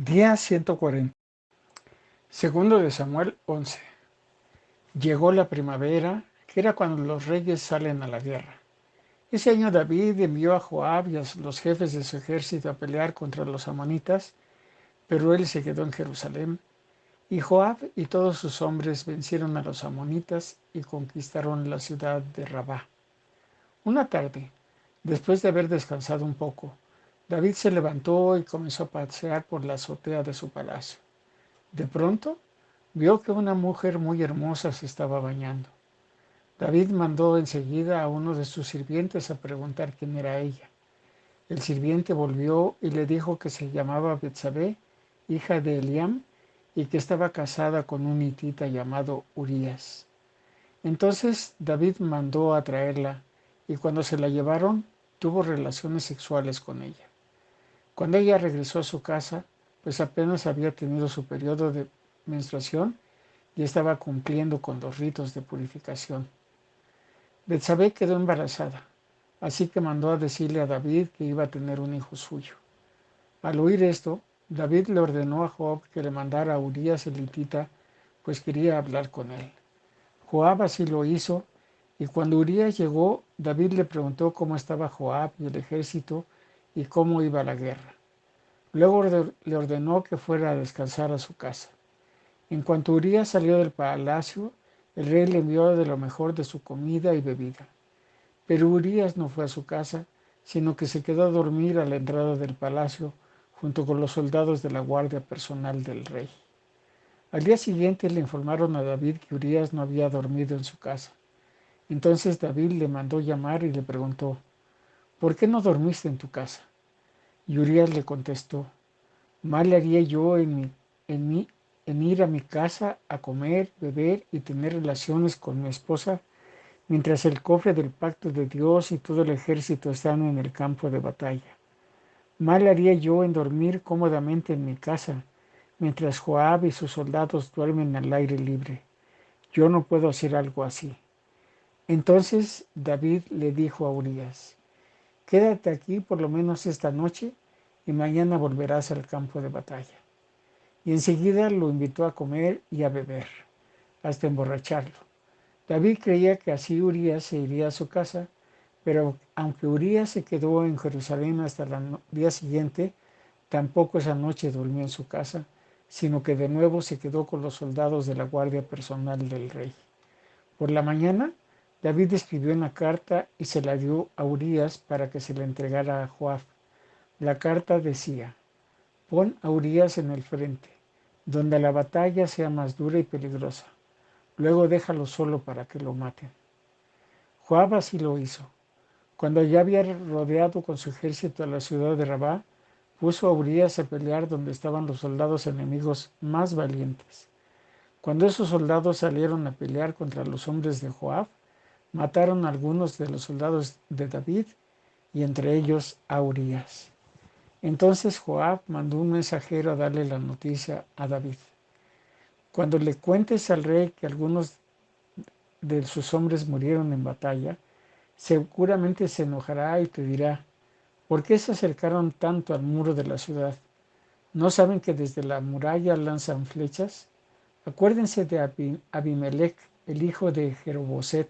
Día 140. Segundo de Samuel 11. Llegó la primavera, que era cuando los reyes salen a la guerra. Ese año David envió a Joab y a los jefes de su ejército a pelear contra los amonitas, pero él se quedó en Jerusalén. Y Joab y todos sus hombres vencieron a los amonitas y conquistaron la ciudad de Rabá. Una tarde, después de haber descansado un poco, David se levantó y comenzó a pasear por la azotea de su palacio. De pronto, vio que una mujer muy hermosa se estaba bañando. David mandó enseguida a uno de sus sirvientes a preguntar quién era ella. El sirviente volvió y le dijo que se llamaba Betsabé, hija de Eliam, y que estaba casada con un hitita llamado Urías. Entonces David mandó a traerla, y cuando se la llevaron, tuvo relaciones sexuales con ella. Cuando ella regresó a su casa, pues apenas había tenido su periodo de menstruación y estaba cumpliendo con los ritos de purificación. Betsabé quedó embarazada, así que mandó a decirle a David que iba a tener un hijo suyo. Al oír esto, David le ordenó a Joab que le mandara a Urías el hitita, pues quería hablar con él. Joab así lo hizo, y cuando Urías llegó, David le preguntó cómo estaba Joab y el ejército y cómo iba la guerra. Luego le ordenó que fuera a descansar a su casa. En cuanto Urías salió del palacio, el rey le envió de lo mejor de su comida y bebida. Pero Urías no fue a su casa, sino que se quedó a dormir a la entrada del palacio junto con los soldados de la guardia personal del rey. Al día siguiente le informaron a David que Urías no había dormido en su casa. Entonces David le mandó llamar y le preguntó: ¿por qué no dormiste en tu casa? Y Urías le contestó: mal haría yo en, mí, en ir a mi casa a comer, beber y tener relaciones con mi esposa, mientras el cofre del pacto de Dios y todo el ejército están en el campo de batalla. Mal haría yo en dormir cómodamente en mi casa, mientras Joab y sus soldados duermen al aire libre. Yo no puedo hacer algo así. Entonces David le dijo a Urías: quédate aquí por lo menos esta noche y mañana volverás al campo de batalla. Y enseguida lo invitó a comer y a beber, hasta emborracharlo. David creía que así Urías se iría a su casa, pero aunque Urías se quedó en Jerusalén hasta el día siguiente, tampoco esa noche durmió en su casa, sino que de nuevo se quedó con los soldados de la guardia personal del rey. Por la mañana, David escribió una carta y se la dio a Urías para que se la entregara a Joab. La carta decía: pon a Urías en el frente, donde la batalla sea más dura y peligrosa. Luego déjalo solo para que lo maten. Joab así lo hizo. Cuando ya había rodeado con su ejército a la ciudad de Rabá, puso a Urías a pelear donde estaban los soldados enemigos más valientes. Cuando esos soldados salieron a pelear contra los hombres de Joab, mataron a algunos de los soldados de David y entre ellos a Urías. Entonces Joab mandó un mensajero a darle la noticia a David: cuando le cuentes al rey que algunos de sus hombres murieron en batalla, seguramente se enojará y te dirá: ¿por qué se acercaron tanto al muro de la ciudad? ¿No saben que desde la muralla lanzan flechas? Acuérdense de Abimelech, el hijo de Jeroboset.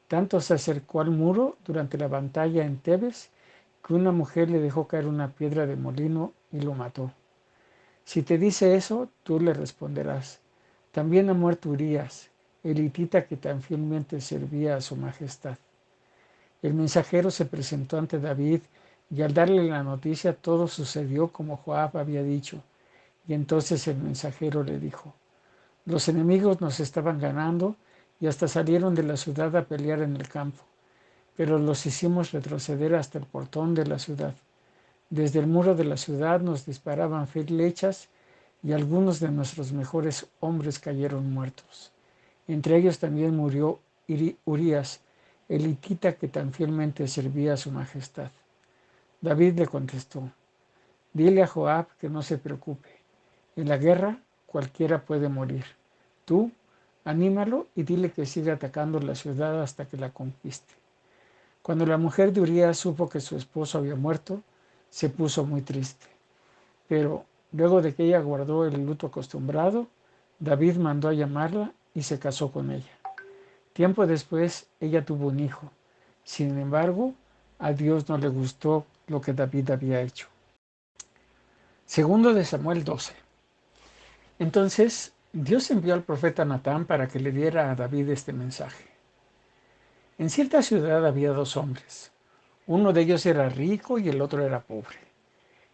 Tanto se acercó al muro durante la batalla en Tebes que una mujer le dejó caer una piedra de molino y lo mató. Si te dice eso, tú le responderás: también ha muerto Urías, el hitita que tan fielmente servía a su majestad. El mensajero se presentó ante David y al darle la noticia todo sucedió como Joab había dicho. Y entonces el mensajero le dijo: los enemigos nos estaban ganando y hasta salieron de la ciudad a pelear en el campo, pero los hicimos retroceder hasta el portón de la ciudad. Desde el muro de la ciudad nos disparaban flechas y algunos de nuestros mejores hombres cayeron muertos. Entre ellos también murió Urías, el hitita que tan fielmente servía a su majestad. David le contestó: dile a Joab que no se preocupe. En la guerra cualquiera puede morir. Tú, anímalo y dile que siga atacando la ciudad hasta que la conquiste. Cuando la mujer de Urías supo que su esposo había muerto, se puso muy triste. Pero Luego de que ella guardó el luto acostumbrado, David mandó a llamarla y se casó con ella. Tiempo después, ella tuvo un hijo. Sin embargo, a Dios no le gustó lo que David había hecho. Segundo de Samuel 12. Entonces, Dios envió al profeta Natán para que le diera a David este mensaje. En cierta ciudad había dos hombres. Uno de ellos era rico y el otro era pobre.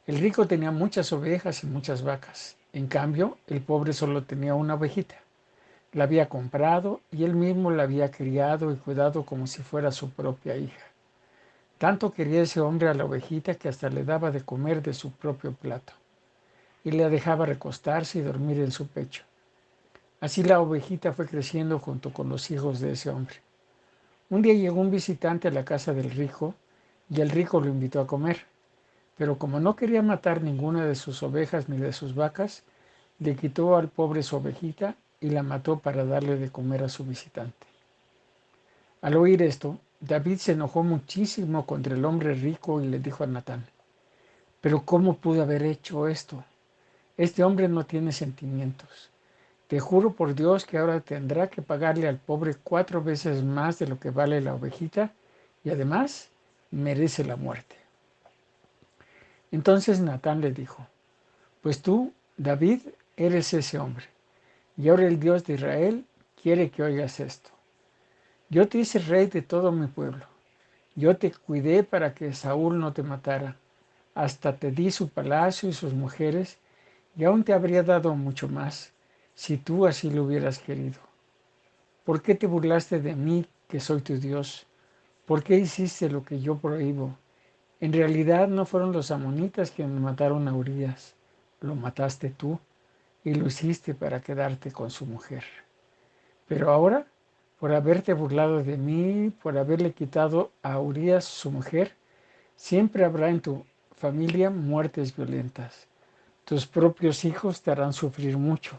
El rico tenía muchas ovejas y muchas vacas. En cambio, el pobre solo tenía una ovejita. La había comprado y él mismo la había criado y cuidado como si fuera su propia hija. Tanto quería ese hombre a la ovejita que hasta le daba de comer de su propio plato y le dejaba recostarse y dormir en su pecho. Así la ovejita fue creciendo junto con los hijos de ese hombre. Un día llegó un visitante a la casa del rico y el rico lo invitó a comer. Pero como no quería matar ninguna de sus ovejas ni de sus vacas, le quitó al pobre su ovejita y la mató para darle de comer a su visitante. Al oír esto, David se enojó muchísimo contra el hombre rico y le dijo a Natán: «¿Pero cómo pudo haber hecho esto? Este hombre no tiene sentimientos. Te juro por Dios que ahora tendrá que pagarle al pobre 4 veces más de lo que vale la ovejita y además merece la muerte». Entonces Natán le dijo: «Pues tú, David, eres ese hombre, y ahora el Dios de Israel quiere que oigas esto. Yo te hice rey de todo mi pueblo. Yo te cuidé para que Saúl no te matara. Hasta te di su palacio y sus mujeres, y aún te habría dado mucho más, si tú así lo hubieras querido. ¿Por qué te burlaste de mí, que soy tu Dios? ¿Por qué hiciste lo que yo prohíbo? En realidad no fueron los amonitas quienes mataron a Urías, lo mataste tú y lo hiciste para quedarte con su mujer. Pero ahora, por haberte burlado de mí, por haberle quitado a Urías su mujer, siempre habrá en tu familia muertes violentas. Tus propios hijos te harán sufrir mucho.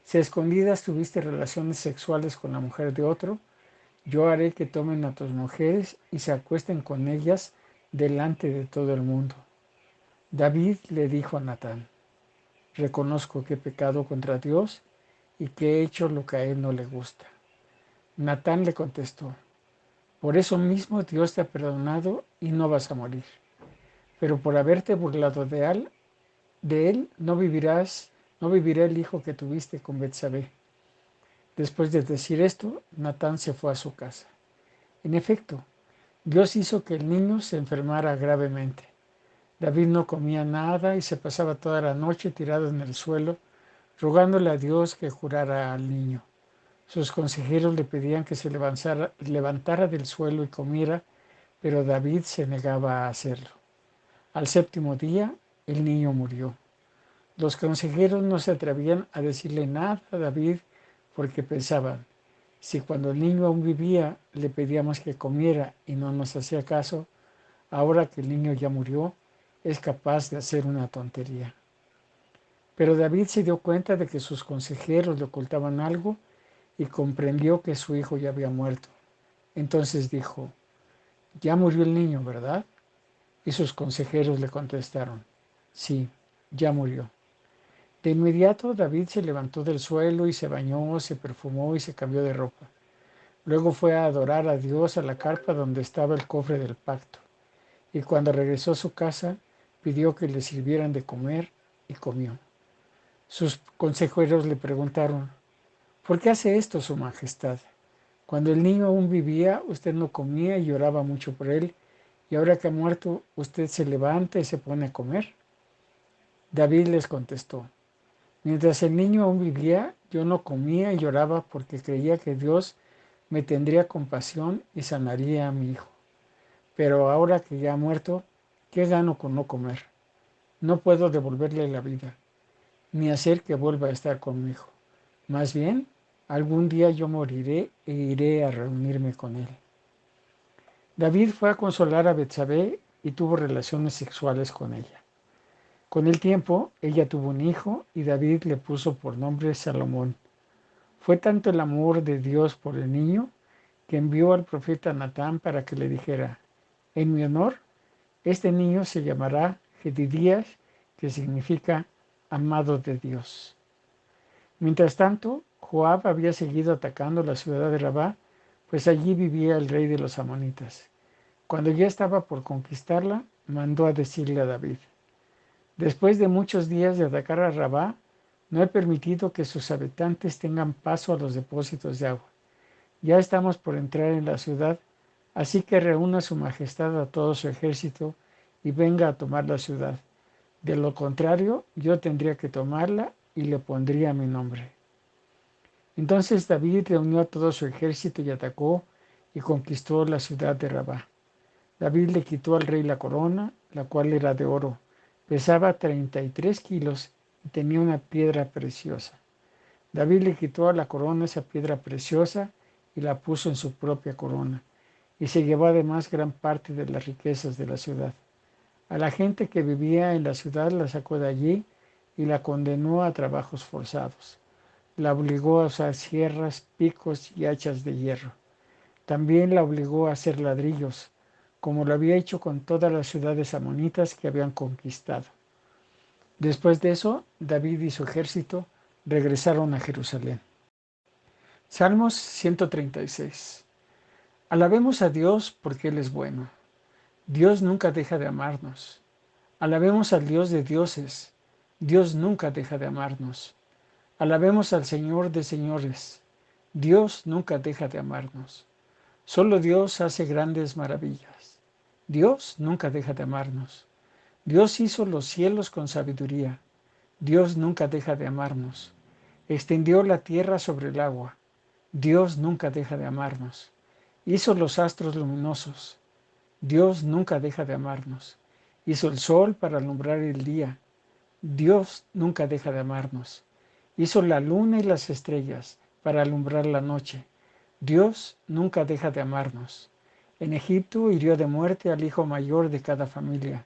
Si a escondidas tuviste relaciones sexuales con la mujer de otro, yo haré que tomen a tus mujeres y se acuesten con ellas delante de todo el mundo». David le dijo a Natán: «Reconozco que he pecado contra Dios y que he hecho lo que a él no le gusta». Natán le contestó: «Por eso mismo Dios te ha perdonado y no vas a morir. Pero por haberte burlado de él no vivirá el hijo que tuviste con Betsabé». Después de decir esto, Natán se fue a su casa. En efecto, Dios hizo que el niño se enfermara gravemente. David no comía nada y se pasaba toda la noche tirado en el suelo, rogándole a Dios que curara al niño. Sus consejeros le pedían que se levantara del suelo y comiera, pero David se negaba a hacerlo. Al séptimo día, el niño murió. Los consejeros no se atrevían a decirle nada a David porque pensaban: si cuando el niño aún vivía le pedíamos que comiera y no nos hacía caso, ahora que el niño ya murió, es capaz de hacer una tontería. Pero David se dio cuenta de que sus consejeros le ocultaban algo y comprendió que su hijo ya había muerto. Entonces dijo: «Ya murió el niño, ¿verdad?». Y sus consejeros le contestaron: «Sí, ya murió». De inmediato David se levantó del suelo y se bañó, se perfumó y se cambió de ropa. Luego fue a adorar a Dios a la carpa donde estaba el cofre del pacto. Y cuando regresó a su casa, pidió que le sirvieran de comer y comió. Sus consejeros le preguntaron: «¿Por qué hace esto, su majestad? Cuando el niño aún vivía, usted no comía y lloraba mucho por él, y ahora que ha muerto, usted se levanta y se pone a comer». David les contestó: «Mientras el niño aún vivía, yo no comía y lloraba porque creía que Dios me tendría compasión y sanaría a mi hijo. Pero ahora que ya ha muerto, ¿qué gano con no comer? No puedo devolverle la vida, ni hacer que vuelva a estar conmigo. Más bien, algún día yo moriré e iré a reunirme con él». David fue a consolar a Betsabé y tuvo relaciones sexuales con ella. Con el tiempo, ella tuvo un hijo y David le puso por nombre Salomón. Fue tanto el amor de Dios por el niño que envió al profeta Natán para que le dijera: «En mi honor, este niño se llamará Jedidías, que significa amado de Dios. Mientras tanto, Joab había seguido atacando la ciudad de Rabá, pues allí vivía el rey de los amonitas. Cuando ya estaba por conquistarla, mandó a decirle a David: después de muchos días de atacar a Rabá, no he permitido que sus habitantes tengan paso a los depósitos de agua. Ya estamos por entrar en la ciudad, así que reúna su majestad a todo su ejército y venga a tomar la ciudad. De lo contrario, yo tendría que tomarla y le pondría mi nombre. Entonces David reunió a todo su ejército y atacó y conquistó la ciudad de Rabá. David le quitó al rey la corona, la cual era de oro. Pesaba 33 kilos y tenía una piedra preciosa. David le quitó a la corona esa piedra preciosa y la puso en su propia corona, y se llevó además gran parte de las riquezas de la ciudad. A la gente que vivía en la ciudad la sacó de allí y la condenó a trabajos forzados. La obligó a usar sierras, picos y hachas de hierro. También la obligó a hacer ladrillos, como lo había hecho con todas las ciudades amonitas que habían conquistado. Después de eso, David y su ejército regresaron a Jerusalén. Salmos 136. Alabemos a Dios porque Él es bueno. Dios nunca deja de amarnos. Alabemos al Dios de dioses. Dios nunca deja de amarnos. Alabemos al Señor de señores. Dios nunca deja de amarnos. Solo Dios hace grandes maravillas. Dios nunca deja de amarnos. Dios hizo los cielos con sabiduría. Dios nunca deja de amarnos. Extendió la tierra sobre el agua. Dios nunca deja de amarnos. Hizo los astros luminosos. Dios nunca deja de amarnos. Hizo el sol para alumbrar el día. Dios nunca deja de amarnos. Hizo la luna y las estrellas para alumbrar la noche. Dios nunca deja de amarnos. En Egipto hirió de muerte al hijo mayor de cada familia.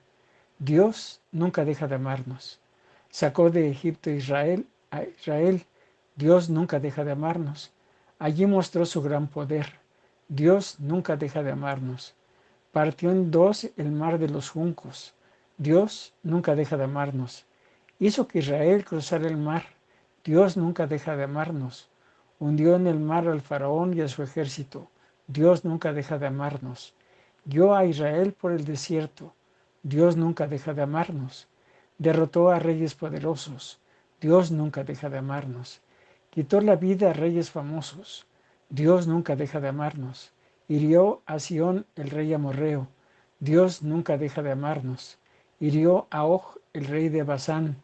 Dios nunca deja de amarnos. Sacó de Egipto a Israel. Dios nunca deja de amarnos. Allí mostró su gran poder. Dios nunca deja de amarnos. Partió en dos el mar de los juncos. Dios nunca deja de amarnos. Hizo que Israel cruzara el mar. Dios nunca deja de amarnos. Hundió en el mar al faraón y a su ejército. Dios nunca deja de amarnos. Guió a Israel por el desierto. Dios nunca deja de amarnos. Derrotó a reyes poderosos. Dios nunca deja de amarnos. Quitó la vida a reyes famosos. Dios nunca deja de amarnos. Hirió a Sión, el rey amorreo. Dios nunca deja de amarnos. Hirió a Og, el rey de Basán.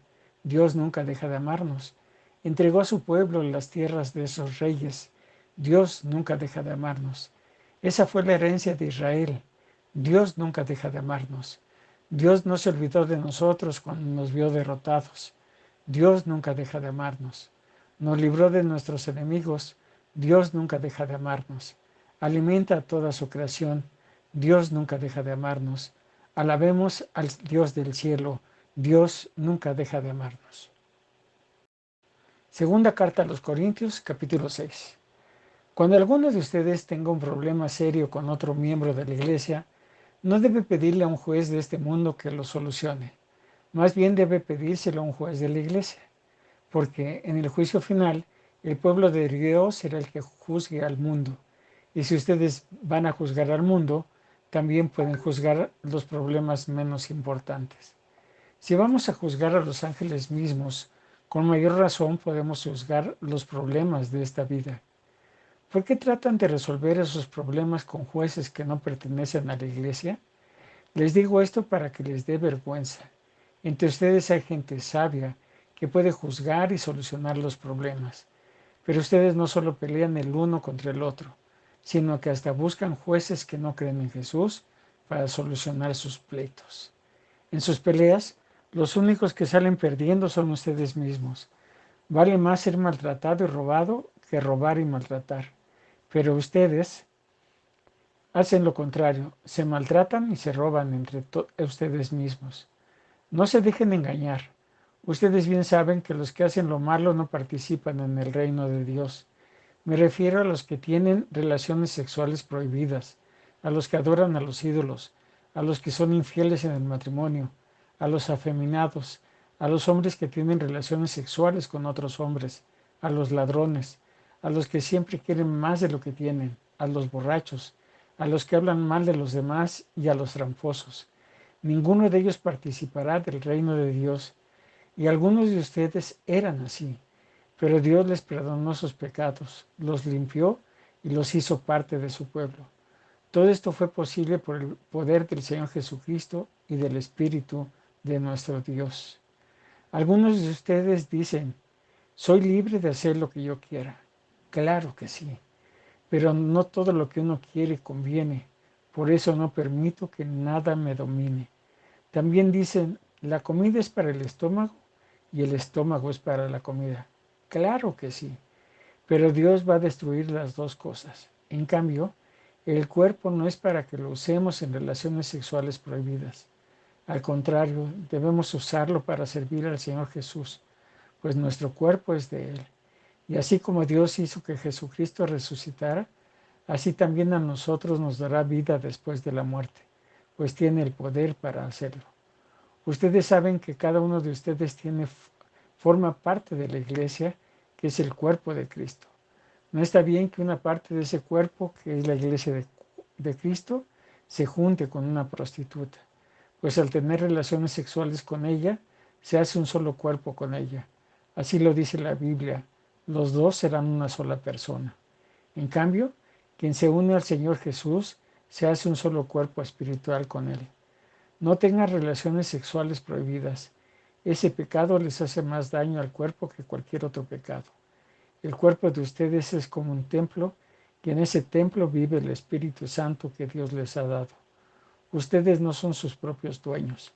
Dios nunca deja de amarnos. Entregó a su pueblo las tierras de esos reyes. Dios nunca deja de amarnos. Esa fue la herencia de Israel. Dios nunca deja de amarnos. Dios no se olvidó de nosotros cuando nos vio derrotados. Dios nunca deja de amarnos. Nos libró de nuestros enemigos. Dios nunca deja de amarnos. Alimenta a toda su creación. Dios nunca deja de amarnos. Alabemos al Dios del cielo. Dios nunca deja de amarnos. Segunda carta a los Corintios, capítulo 6. Cuando alguno de ustedes tenga un problema serio con otro miembro de la iglesia, no debe pedirle a un juez de este mundo que lo solucione. Más bien debe pedírselo a un juez de la iglesia, porque en el juicio final el pueblo de Dios será el que juzgue al mundo. Y si ustedes van a juzgar al mundo, también pueden juzgar los problemas menos importantes. Si vamos a juzgar a los ángeles mismos, con mayor razón podemos juzgar los problemas de esta vida. ¿Por qué tratan de resolver esos problemas con jueces que no pertenecen a la iglesia? Les digo esto para que les dé vergüenza. Entre ustedes hay gente sabia que puede juzgar y solucionar los problemas. Pero ustedes no solo pelean el uno contra el otro, sino que hasta buscan jueces que no creen en Jesús para solucionar sus pleitos. En sus peleas, los únicos que salen perdiendo son ustedes mismos. Vale más ser maltratado y robado que robar y maltratar. Pero ustedes hacen lo contrario, se maltratan y se roban entre ustedes mismos. No se dejen engañar. Ustedes bien saben que los que hacen lo malo no participan en el reino de Dios. Me refiero a los que tienen relaciones sexuales prohibidas, a los que adoran a los ídolos, a los que son infieles en el matrimonio, a los afeminados, a los hombres que tienen relaciones sexuales con otros hombres, a los ladrones, a los que siempre quieren más de lo que tienen, a los borrachos, a los que hablan mal de los demás y a los tramposos. Ninguno de ellos participará del reino de Dios. Y algunos de ustedes eran así, pero Dios les perdonó sus pecados, los limpió y los hizo parte de su pueblo. Todo esto fue posible por el poder del Señor Jesucristo y del Espíritu de nuestro Dios. Algunos de ustedes dicen, soy libre de hacer lo que yo quiera. Claro que sí, pero no todo lo que uno quiere conviene. Por eso no permito que nada me domine. También dicen, la comida es para el estómago y el estómago es para la comida. Claro que sí, pero Dios va a destruir las dos cosas. En cambio, el cuerpo no es para que lo usemos en relaciones sexuales prohibidas. Al contrario, debemos usarlo para servir al Señor Jesús, pues nuestro cuerpo es de Él. Y así como Dios hizo que Jesucristo resucitara, así también a nosotros nos dará vida después de la muerte, pues tiene el poder para hacerlo. Ustedes saben que cada uno de ustedes forma parte de la iglesia, que es el cuerpo de Cristo. No está bien que una parte de ese cuerpo, que es la iglesia de Cristo, se junte con una prostituta, pues al tener relaciones sexuales con ella, se hace un solo cuerpo con ella. Así lo dice la Biblia, los dos serán una sola persona. En cambio, quien se une al Señor Jesús, se hace un solo cuerpo espiritual con Él. No tengan relaciones sexuales prohibidas. Ese pecado les hace más daño al cuerpo que cualquier otro pecado. El cuerpo de ustedes es como un templo y en ese templo vive el Espíritu Santo que Dios les ha dado. Ustedes no son sus propios dueños.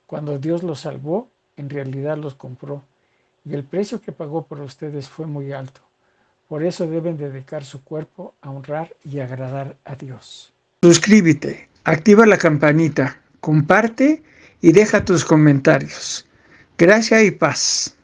Cuando Dios los salvó, en realidad los compró y el precio que pagó por ustedes fue muy alto. Por eso deben dedicar su cuerpo a honrar y agradar a Dios. Suscríbete, activa la campanita, comparte y deja tus comentarios. Gracia y paz.